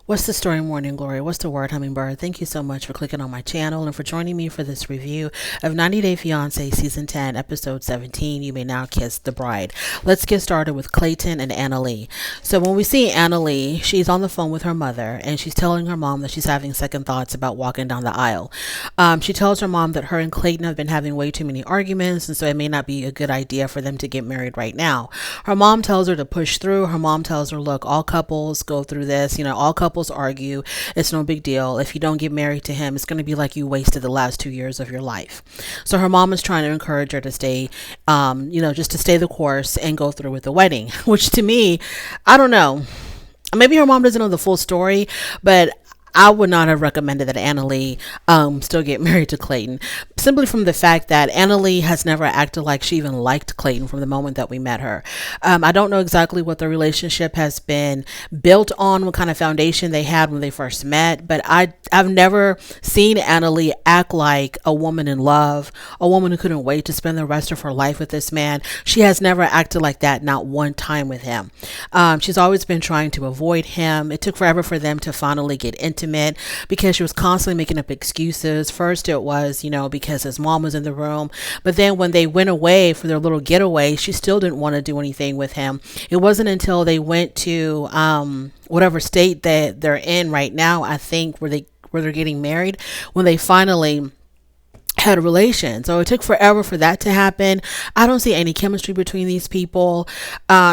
What's the story, Morning Glory? What's the word, Hummingbird? Thank you so much for clicking on my channel and for joining me for this review of 90 Day Fiance Season 10, Episode 17. You May Now Kiss the Bride. Let's get started with Clayton and Annalie. So when we see Annalie, she's on the phone with her mother and she's telling her mom that she's having second thoughts about walking down the aisle. She tells her mom that her and Clayton have been having way too many arguments, and so it may not be a good idea for them to get married right now. Her mom tells her to push through. Her mom tells her, look, all couples go through this. All couples argue. It's no big deal. If you don't get married to him, it's going to be like you wasted the last 2 years of your life. So her mom is trying to encourage her to stay, just to stay the course and go through with the wedding, which to me, I don't know. Maybe her mom doesn't know the full story, but I would not have recommended that Annalie still get married to Clayton, simply from the fact that Annalie has never acted like she even liked Clayton from the moment that we met her. I don't know exactly what their relationship has been built on, what kind of foundation they had when they first met, but I've never seen Annalie act like a woman in love, a woman who couldn't wait to spend the rest of her life with this man. She has never acted like that, not one time with him. She's always been trying to avoid him. It took forever for them to finally get intimate because she was constantly making up excuses. First it was, because his mom was in the room, but then when they went away for their little getaway, she still didn't want to do anything with him. It wasn't until they went to whatever state that they're in right now, I think, where they're getting married, when they finally had a relation. So it took forever for that to happen. I don't see any chemistry between these people.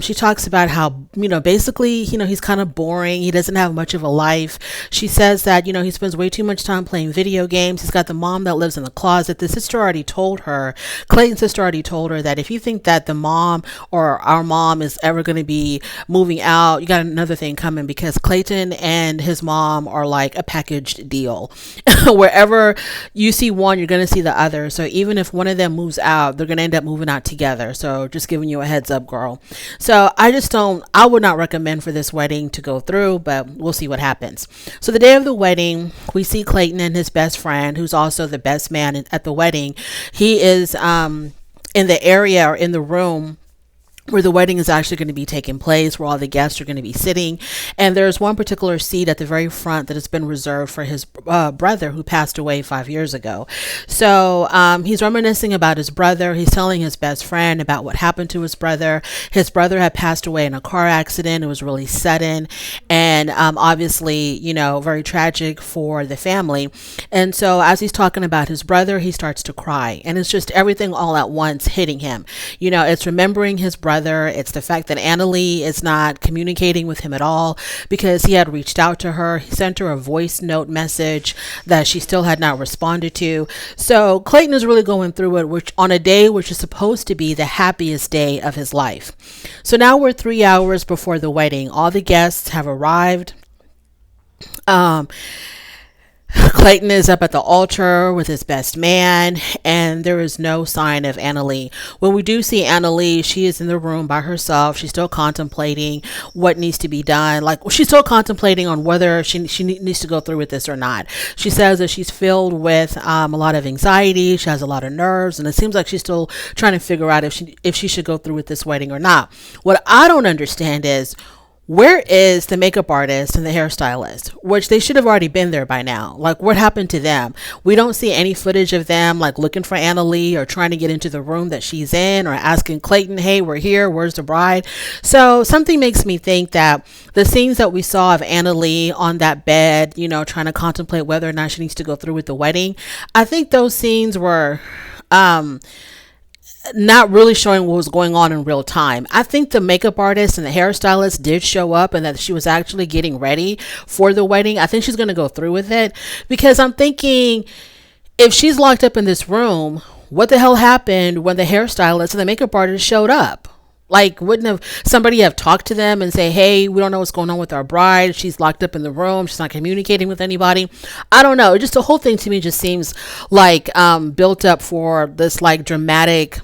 She talks about how, basically, he's kind of boring. He doesn't have much of a life. She says that, he spends way too much time playing video games. He's got the mom that lives in the closet. The sister already told her, Clayton's sister already told her, that if you think that the mom or our mom is ever going to be moving out, you got another thing coming, because Clayton and his mom are like a packaged deal. Wherever you see one, you're going to see the other. So even if one of them moves out, they're going to end up moving out together. So just giving you a heads up, girl. So I would not recommend for this wedding to go through, but we'll see what happens. So the day of the wedding, we see Clayton and his best friend, who's also the best man at the wedding. He is in the area, or in the room where the wedding is actually going to be taking place, where all the guests are going to be sitting. And there's one particular seat at the very front that has been reserved for his brother, who passed away 5 years ago. So he's reminiscing about his brother. He's telling his best friend about what happened to his brother. His brother had passed away in a car accident. It was really sudden and obviously, very tragic for the family. And so as he's talking about his brother, he starts to cry. And it's just everything all at once hitting him. It's remembering his brother. It's the fact that Annalie is not communicating with him at all, because he had reached out to her. He sent her a voice note message that she still had not responded to. So Clayton is really going through it, which on a day which is supposed to be the happiest day of his life. So now we're 3 hours before the wedding. All the guests have arrived. Clayton is up at the altar with his best man, and there is no sign of Annalie. When we do see Annalie, she is in the room by herself. She's still contemplating what needs to be done. She's still contemplating on whether she needs to go through with this or not. She says that she's filled with a lot of anxiety. She has a lot of nerves, and it seems like she's still trying to figure out if she should go through with this wedding or not. What I don't understand is, where is the makeup artist and the hairstylist, which they should have already been there by now? What happened to them? We don't see any footage of them looking for Annalie or trying to get into the room that she's in, or asking Clayton, hey, we're here, where's the bride? So something makes me think that the scenes that we saw of Annalie on that bed, trying to contemplate whether or not she needs to go through with the wedding, I think those scenes were not really showing what was going on in real time. I think the makeup artist and the hairstylist did show up, and that she was actually getting ready for the wedding. I think she's going to go through with it, because I'm thinking, if she's locked up in this room, what the hell happened when the hairstylist and the makeup artist showed up? Wouldn't have somebody have talked to them and say, hey, we don't know what's going on with our bride. She's locked up in the room. She's not communicating with anybody. I don't know. Just the whole thing to me just seems like built up for this dramatic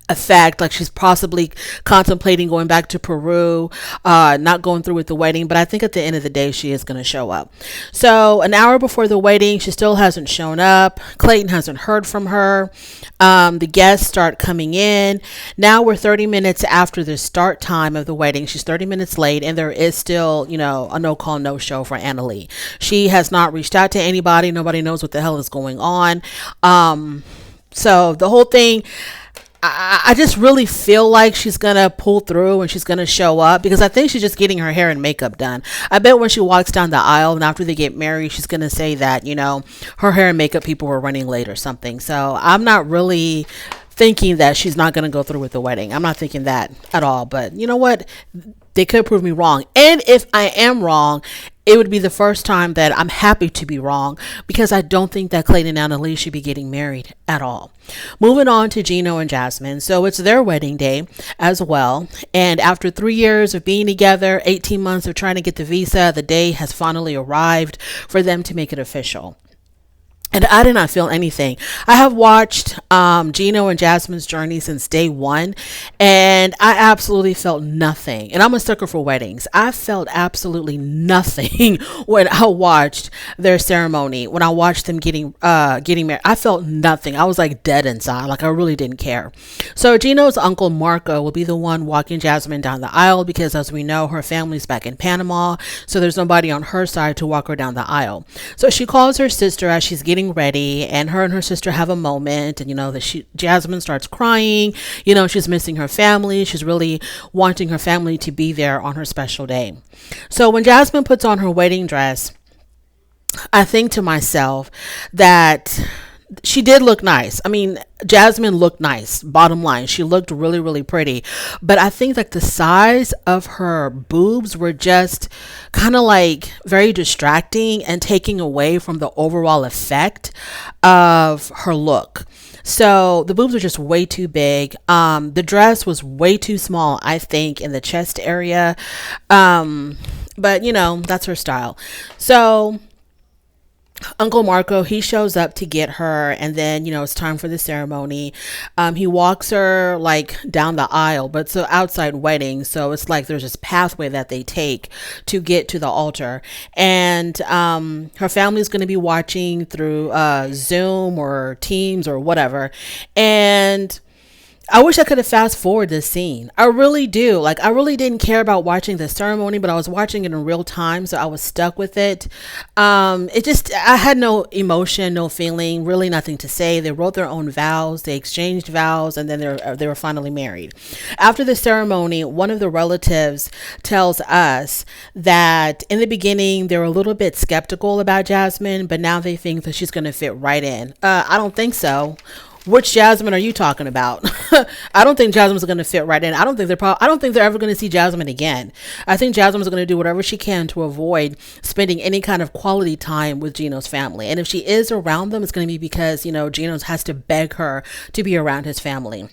effect, like she's possibly contemplating going back to Peru, not going through with the wedding, but I think at the end of the day she is going to show up. So an hour before the wedding, she still hasn't shown up. Clayton hasn't heard from her. The guests start coming in. Now we're 30 minutes after the start time of the wedding. She's 30 minutes late, and there is still, a no call, no show for Annalie. She has not reached out to anybody. Nobody knows what the hell is going on. So the whole thing, I just really feel like she's going to pull through and she's going to show up, because I think she's just getting her hair and makeup done. I bet when she walks down the aisle and after they get married, she's going to say that, her hair and makeup people were running late or something. So I'm not really thinking that she's not going to go through with the wedding. I'm not thinking that at all. But you know what? They could prove me wrong. And if I am wrong, it would be the first time that I'm happy to be wrong, because I don't think that Clayton and Annalie should be getting married at all. Moving on to Gino and Jasmine. So it's their wedding day as well. And after 3 years of being together, 18 months of trying to get the visa, the day has finally arrived for them to make it official. And I did not feel anything. I have watched Gino and Jasmine's journey since day one, and I absolutely felt nothing. And I'm a sucker for weddings. I felt absolutely nothing when I watched their ceremony. When I watched them getting married, I felt nothing. I was like dead inside. Like I really didn't care. So Gino's uncle Marco will be the one walking Jasmine down the aisle, because as we know, her family's back in Panama, so there's nobody on her side to walk her down the aisle. So she calls her sister as she's getting ready, and her sister have a moment, and Jasmine starts crying. She's missing her family. She's really wanting her family to be there on her special day. So when Jasmine puts on her wedding dress, I think to myself that she did look nice. I mean, Jasmine looked nice. Bottom line, she looked really, really pretty. But I think like the size of her boobs were just kind of like very distracting and taking away from the overall effect of her look. So the boobs were just way too big. The dress was way too small, I think, in the chest area. But that's her style. So Uncle Marco, he shows up to get her, and then, it's time for the ceremony. He walks her like down the aisle, but it's an outside wedding. So it's like there's this pathway that they take to get to the altar. And her family's going to be watching through Zoom or Teams or whatever. And I wish I could have fast forwarded this scene. I really do. Like, I really didn't care about watching the ceremony, but I was watching it in real time, so I was stuck with it. I had no emotion, no feeling, really nothing to say. They wrote their own vows, they exchanged vows, and then they were finally married. After the ceremony, one of the relatives tells us that in the beginning, they were a little bit skeptical about Jasmine, but now they think that she's going to fit right in. I don't think so. Which Jasmine are you talking about? I don't think Jasmine's going to fit right in. I don't think they're ever going to see Jasmine again. I think Jasmine's going to do whatever she can to avoid spending any kind of quality time with Gino's family. And if she is around them, it's going to be because, Gino has to beg her to be around his family.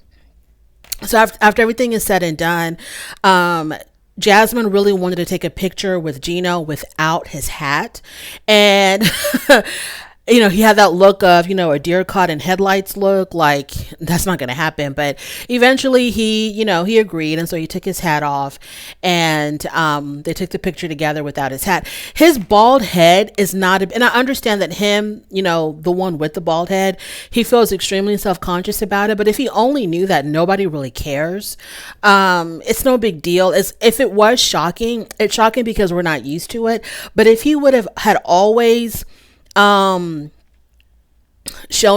So after everything is said and done, Jasmine really wanted to take a picture with Gino without his hat. And he had that look of, a deer caught in headlights look, like that's not going to happen. But eventually he agreed. And so he took his hat off, and they took the picture together without his hat. His bald head is not, and I understand that him, the one with the bald head, he feels extremely self-conscious about it. But if he only knew that nobody really cares, it's no big deal. If it was shocking, it's shocking because we're not used to it. But if he had always shown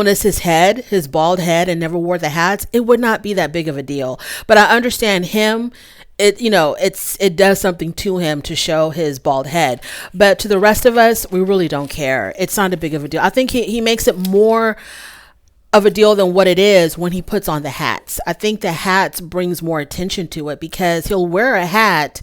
us his bald head, and never wore the hats, it would not be that big of a deal. But I understand him, it does something to him to show his bald head. But to the rest of us, we really don't care. It's not a big of a deal. I think he makes it more of a deal than what it is when he puts on the hats. I think the hats brings more attention to it, because he'll wear a hat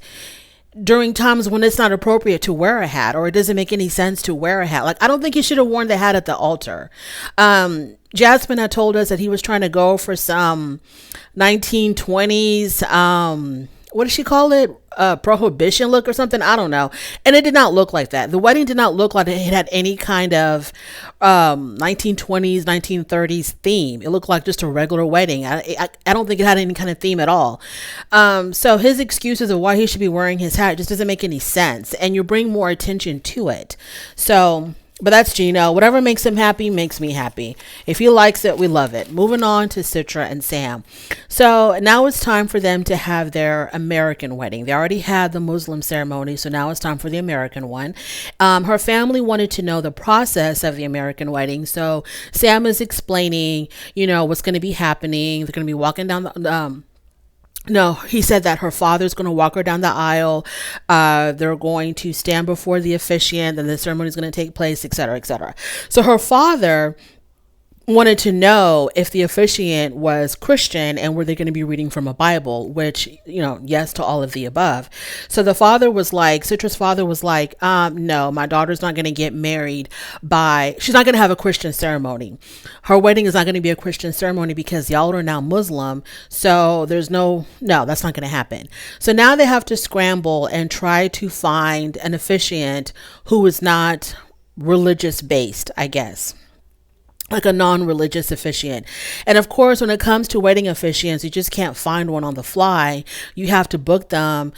during times when it's not appropriate to wear a hat, or it doesn't make any sense to wear a hat. Like, I don't think he should have worn the hat at the altar. Jasmine had told us that he was trying to go for some 1920s, what does she call it? Prohibition look or something. I don't know. And it did not look like that. The wedding did not look like it had any kind of 1920s, 1930s theme. It looked like just a regular wedding. I don't think it had any kind of theme at all. So his excuses of why he should be wearing his hat just doesn't make any sense. And you bring more attention to it. So, but that's Gino. Whatever makes him happy makes me happy. If he likes it, we love it. Moving on to Citra and Sam. So now it's time for them to have their American wedding. They already had the Muslim ceremony, so now it's time for the American one. Her family wanted to know the process of the American wedding. So Sam is explaining, what's going to be happening. They're going to be walking down the no, he said that her father's going to walk her down the aisle. They're going to stand before the officiant, and the ceremony is going to take place, etc., etc. So her father wanted to know if the officiant was Christian and were they going to be reading from a Bible, which, yes to all of the above. So the father was like, Citra's father was like, no, my daughter's not going to get married she's not going to have a Christian ceremony. Her wedding is not going to be a Christian ceremony because y'all are now Muslim. So there's no, that's not going to happen. So now they have to scramble and try to find an officiant who is not religious based, I guess, like a non-religious officiant. And of course, when it comes to wedding officiants, you just can't find one on the fly. You have to book them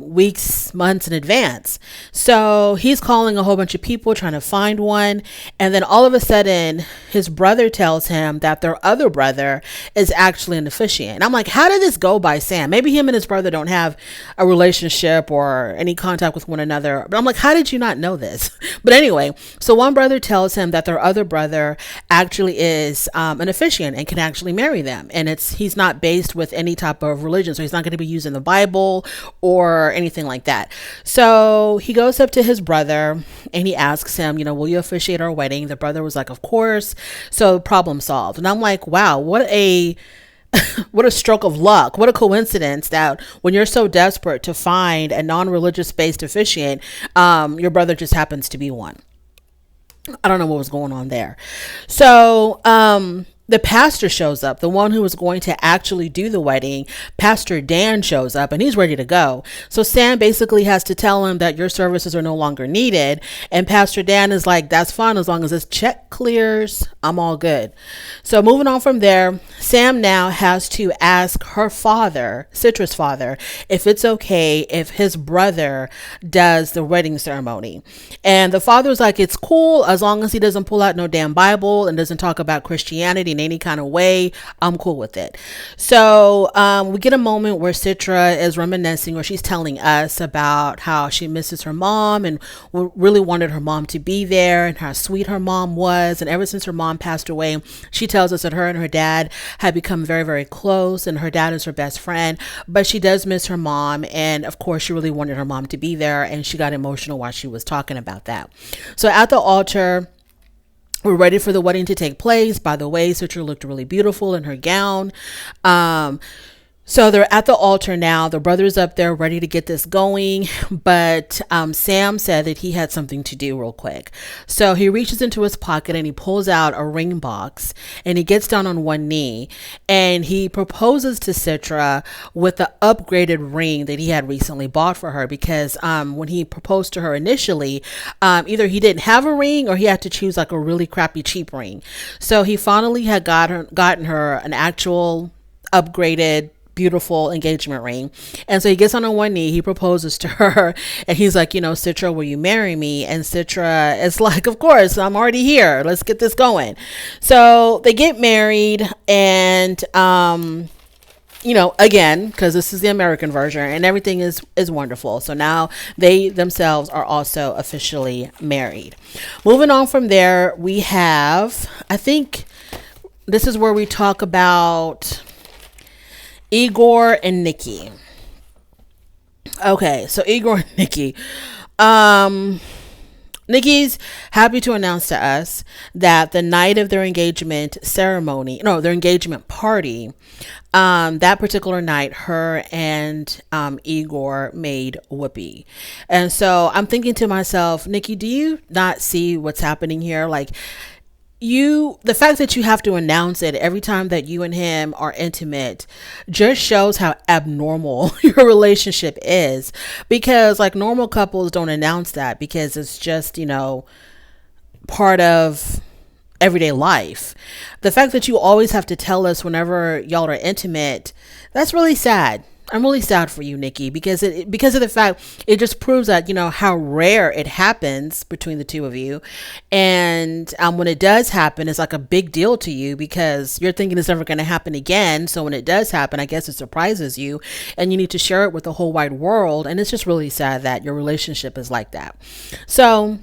weeks, months in advance. So he's calling a whole bunch of people trying to find one. And then all of a sudden, his brother tells him that their other brother is actually an officiant. And I'm like, how did this go by Sam? Maybe him and his brother don't have a relationship or any contact with one another. But I'm like, how did you not know this? But anyway, so one brother tells him that their other brother actually is an officiant and can actually marry them, and he's not based with any type of religion, so he's not going to be using the Bible or anything like that. So he goes up to his brother and he asks him, will you officiate our wedding? The brother was like, of course. So problem solved. And I'm like, wow, what a stroke of luck. What a coincidence that when you're so desperate to find a non-religious based officiant, your brother just happens to be one. I don't know what was going on there. So, the pastor shows up, the one who was going to actually do the wedding. Pastor Dan shows up and he's ready to go. So Sam basically has to tell him that your services are no longer needed. And Pastor Dan is like, that's fine. As long as this check clears, I'm all good. So moving on from there, Sam now has to ask her father, Citra's father, if it's okay if his brother does the wedding ceremony. And the father's like, it's cool as long as he doesn't pull out no damn Bible and doesn't talk about Christianity in any kind of way. I'm cool with it. So we get a moment where Citra is reminiscing, or she's telling us about how she misses her mom and really wanted her mom to be there and how sweet her mom was. And ever since her mom passed away, she tells us that her and her dad had become very, very close, and her dad is her best friend, but she does miss her mom. And of course, she really wanted her mom to be there, and she got emotional while she was talking about that. So at the altar, we're ready for the wedding to take place. By the way, Citra looked really beautiful in her gown. So they're at the altar now. The brother's up there ready to get this going. But Sam said that he had something to do real quick. So he reaches into his pocket and he pulls out a ring box and he gets down on one knee and he proposes to Citra with the upgraded ring that he had recently bought for her, because when he proposed to her initially, either he didn't have a ring or he had to choose like a really crappy cheap ring. So he finally had gotten her an actual upgraded beautiful engagement ring. And so he gets on one knee, he proposes to her, and he's like, Citra, will you marry me? And Citra is like, of course, I'm already here. Let's get this going. So they get married, and again, because this is the American version and everything is wonderful. So now they themselves are also officially married. Moving on from there, we have, I think this is where we talk about Igor and Nikki. Okay, so Igor and Nikki. Nikki's happy to announce to us that the night of their engagement party, that particular night, her and Igor made whoopee. And so I'm thinking to myself, Nikki, do you not see what's happening here? Like, the fact that you have to announce it every time that you and him are intimate just shows how abnormal your relationship is, because like normal couples don't announce that because it's just, part of everyday life. The fact that you always have to tell us whenever y'all are intimate, that's really sad. I'm really sad for you, Nikki, because of the fact it just proves that how rare it happens between the two of you, and when it does happen, it's like a big deal to you because you're thinking it's never going to happen again. So when it does happen, I guess it surprises you, and you need to share it with the whole wide world. And it's just really sad that your relationship is like that. So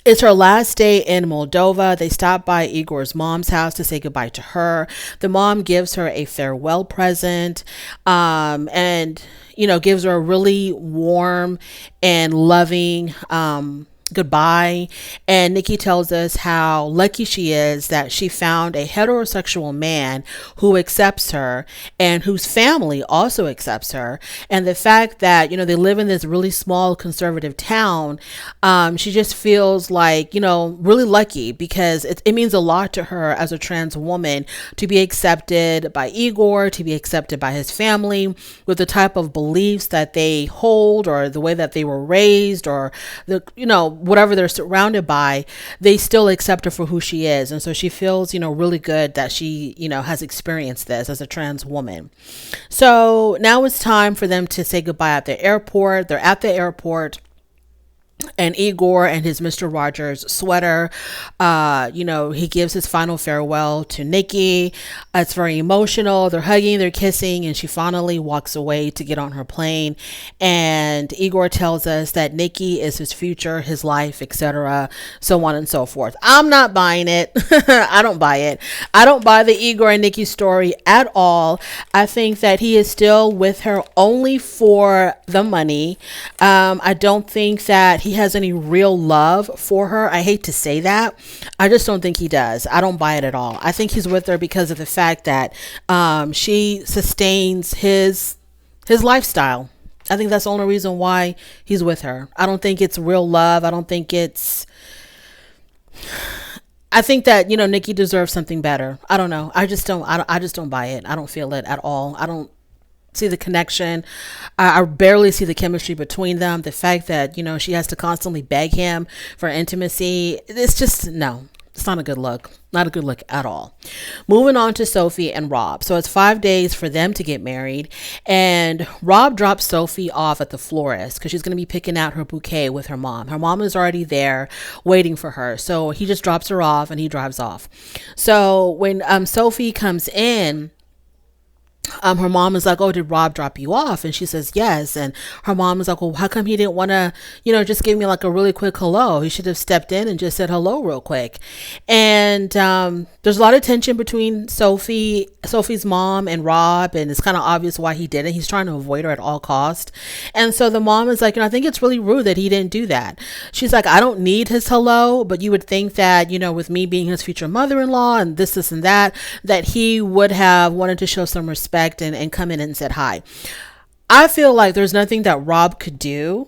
it's her last day in Moldova. They stop by Igor's mom's house to say goodbye to her. The mom gives her a farewell present, and gives her a really warm and loving goodbye. And Nikki tells us how lucky she is that she found a heterosexual man who accepts her and whose family also accepts her. And the fact that, they live in this really small conservative town, she just feels like, really lucky, because it means a lot to her as a trans woman to be accepted by Igor, to be accepted by his family with the type of beliefs that they hold, or the way that they were raised, or whatever they're surrounded by. They still accept her for who she is. And so she feels, really good that she, has experienced this as a trans woman. So now it's time for them to say goodbye at the airport. They're at the airport, and Igor and his Mr. Rogers sweater, he gives his final farewell to Nikki. It's very emotional. They're hugging, they're kissing, and she finally walks away to get on her plane. And Igor tells us that Nikki is his future, his life, etc., so on and so forth. I'm not buying it. I don't buy it. I don't buy the Igor and Nikki story at all. I think that he is still with her only for the money. I don't think that he has any real love for her. I hate to say that. I just don't think he does. I don't buy it at all. I think he's with her because of the fact that she sustains his lifestyle. I think that's the only reason why he's with her. I don't think it's real love. I think that, Nikki deserves something better. I don't know. I just don't buy it. I don't feel it at all. I don't see the connection. I barely see the chemistry between them. The fact that, she has to constantly beg him for intimacy. It's just, no, it's not a good look. Not a good look at all. Moving on to Sophie and Rob. So it's 5 days for them to get married, and Rob drops Sophie off at the florist because she's going to be picking out her bouquet with her mom. Her mom is already there waiting for her. So he just drops her off and he drives off. So when Sophie comes in, her mom is like, "Oh, did Rob drop you off?" And she says, "Yes." And her mom is like, "Well, how come he didn't want to, just give me like a really quick hello? He should have stepped in and just said hello real quick." And there's a lot of tension between Sophie's mom and Rob, and it's kind of obvious why he didn't. He's trying to avoid her at all cost. And so the mom is like, "I think it's really rude that he didn't do that." She's like, "I don't need his hello, but you would think that, with me being his future mother-in-law and this and that he would have wanted to show some respect and come in and said hi." I feel like there's nothing that Rob could do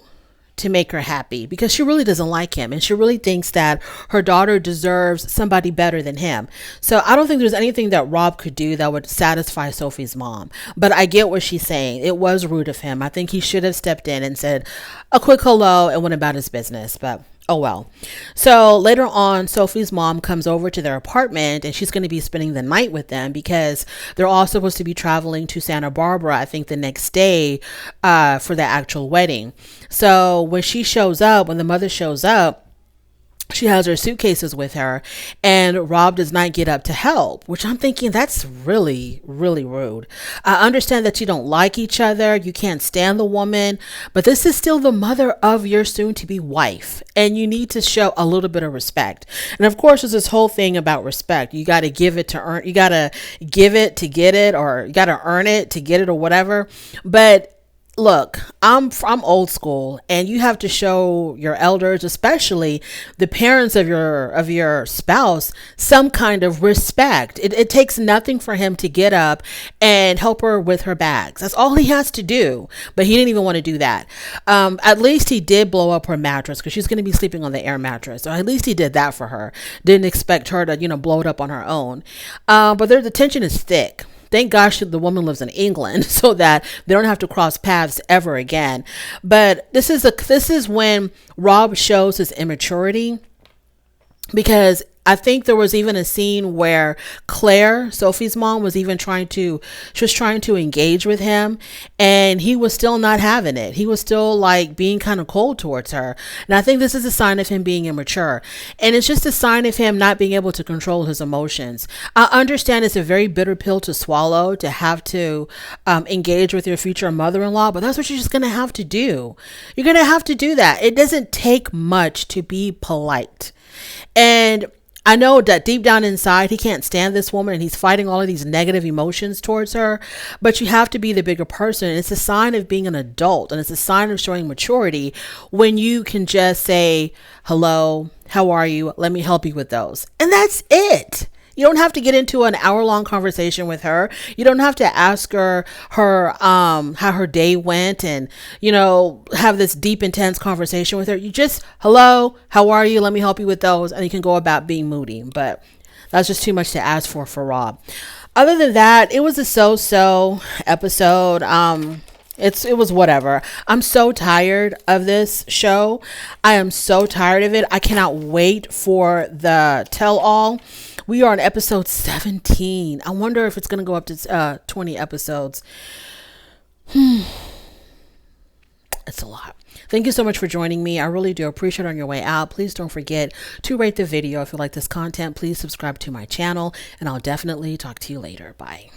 to make her happy, because she really doesn't like him, and she really thinks that her daughter deserves somebody better than him. So I don't think there's anything that Rob could do that would satisfy Sophie's mom. But I get what she's saying. It was rude of him. I think he should have stepped in and said a quick hello and went about his business. But oh well. So later on, Sophie's mom comes over to their apartment, and she's going to be spending the night with them because they're all supposed to be traveling to Santa Barbara, I think the next day, for the actual wedding. So when the mother shows up, she has her suitcases with her, and Rob does not get up to help, which I'm thinking that's really, really rude. I understand that you don't like each other. You can't stand the woman, but this is still the mother of your soon to be wife, and you need to show a little bit of respect. And of course, there's this whole thing about respect. You got to give it to earn, you got to give it to get it, or you got to earn it to get it, or whatever. But look, I'm old school, and you have to show your elders, especially the parents of your spouse, some kind of respect. It takes nothing for him to get up and help her with her bags. That's all he has to do. But he didn't even want to do that. At least he did blow up her mattress, because she's going to be sleeping on the air mattress. So at least he did that for her. Didn't expect her to, blow it up on her own. But the tension is thick. Thank gosh the woman lives in England, so that they don't have to cross paths ever again. But this is when Rob shows his immaturity, because I think there was even a scene where Claire, Sophie's mom, was trying to engage with him, and he was still not having it. He was still like being kind of cold towards her. And I think this is a sign of him being immature. And it's just a sign of him not being able to control his emotions. I understand it's a very bitter pill to swallow, to have to engage with your future mother-in-law, but that's what you're just going to have to do. You're going to have to do that. It doesn't take much to be polite. And I know that deep down inside, he can't stand this woman, and he's fighting all of these negative emotions towards her. But you have to be the bigger person. And it's a sign of being an adult, and it's a sign of showing maturity when you can just say, hello, how are you? Let me help you with those. And that's it. You don't have to get into an hour-long conversation with her. You don't have to ask her how her day went, and have this deep, intense conversation with her. You just, hello, how are you? Let me help you with those, and you can go about being moody. But that's just too much to ask for Rob. Other than that, it was a so-so episode. It was whatever. I'm so tired of this show. I am so tired of it. I cannot wait for the tell-all. We are on episode 17. I wonder if it's going to go up to 20 episodes. It's a lot. Thank you so much for joining me. I really do appreciate it. On your way out, please don't forget to rate the video. If you like this content, please subscribe to my channel, and I'll definitely talk to you later. Bye.